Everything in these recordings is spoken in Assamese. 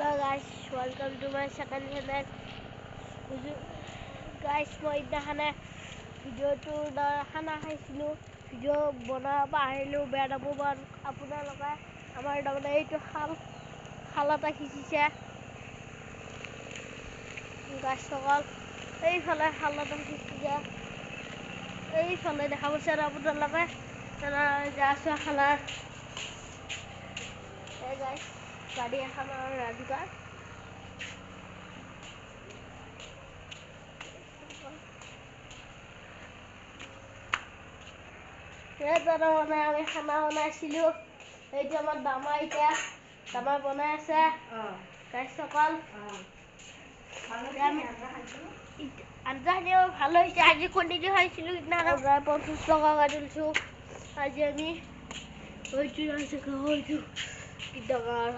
Hello guys, welcome to my second channel. Guys, মই ইদিনাখনে ভিডিঅ'টো খানা খাইছিলোঁ, ভিডিঅ' বনাব আহিলোঁ, বেয়া নাপাব আপোনালোকে। আমাৰ তাৰমানে এইটো খাল এটা সিঁচিছে গাছসকল, এইফালে খাল এটা সিঁচিছে, এইফালে দেখা পাইছে আৰু আপোনালোকে যাইছোঁ খানাৰ গাইছ গাড়ী এখনৰ ৰাধিকা মানে আমি খানা বনাইছিলোঁ। এইটো আমাৰ দামা, এতিয়া দামা বনাই আছে গাইছসকল। আঞ্জাখিনিও ভাল হৈছে। আজি কণী দি খাইছিলোঁ, সিদিনা 50 টকা কাটিছোঁ। আজি আমি হয়তো কি ডাঙৰ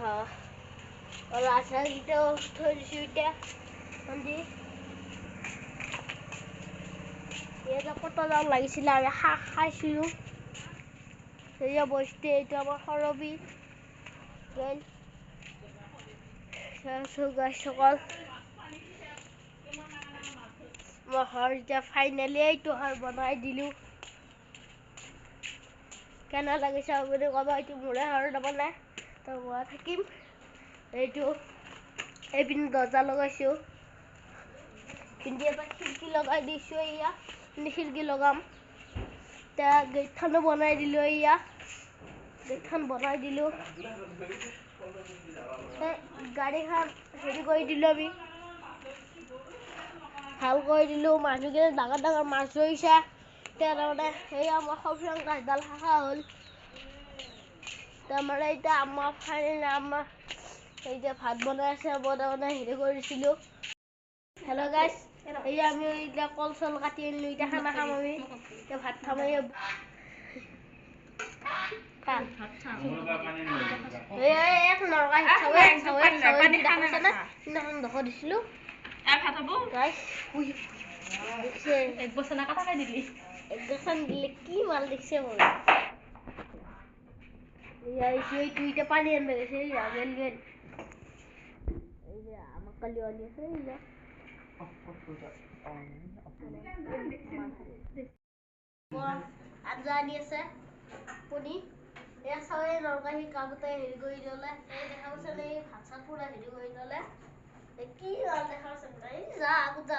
আচাৰকেইটাও থৈ দিছোঁ এতিয়া সন্ধি। ইয়াতে কটা জাল লাগিছিলে, আমি শাক খাইছিলোঁ। সেয়া বস্তু এইটো আমাৰ সৰবী গেল গাছসকল। মই ঘৰ এতিয়া ফাইনেলি এইটো ঘৰ বনাই দিলোঁ। কেনে লাগিছে আপুনি ক'ব। এইটো মোৰে ঘৰ নবনাই, তো মই থাকিম। এইটো এইপিনে দৰ্জা লগাইছোঁ, কিন্তু এবাৰ খিৰিকী লগাই দিছোঁ। এয়া খিৰিকী লগাম। এতিয়া গেটখনো বনাই দিলোঁ, এয়া গেটখন বনাই দিলোঁ। গাড়ীখন হেৰি কৰি দিলোঁ, আমি ভাল কৰি দিলোঁ। মানুহকেইটা ডাঙৰ ডাঙৰ মাছ ধৰিছে। তাৰমানে সেয়া আমাৰ সৰু গাছডাল শাখা হ'ল। তাৰমানে এতিয়া আমাৰ এতিয়া ভাত বনাই আছে, মই তাৰমানে হেৰি কৰিছিলোঁ। হেল্ল' গাইছ, এতিয়া আমি এতিয়া কল চল কাটি আনিলোঁ। এতিয়া খানা খাম, আমি এতিয়া ভাত খাম। দিছিলোঁ এক বছৰ দিলে কি মাল দেখছে মই। এতিয়া পানী আনিব গৈছে, আমাক কালি আনি আছে। আঞ্জা আনি আছে কণী। এয়া চাউৱে নৰকাৰী কামতে হেৰি কৰি ল'লে। এই দেখা পাইছে নে, ভাত চাত পুৰা হেৰি কৰি ল'লে। কি দেখা পাইছে, যা আগত যা।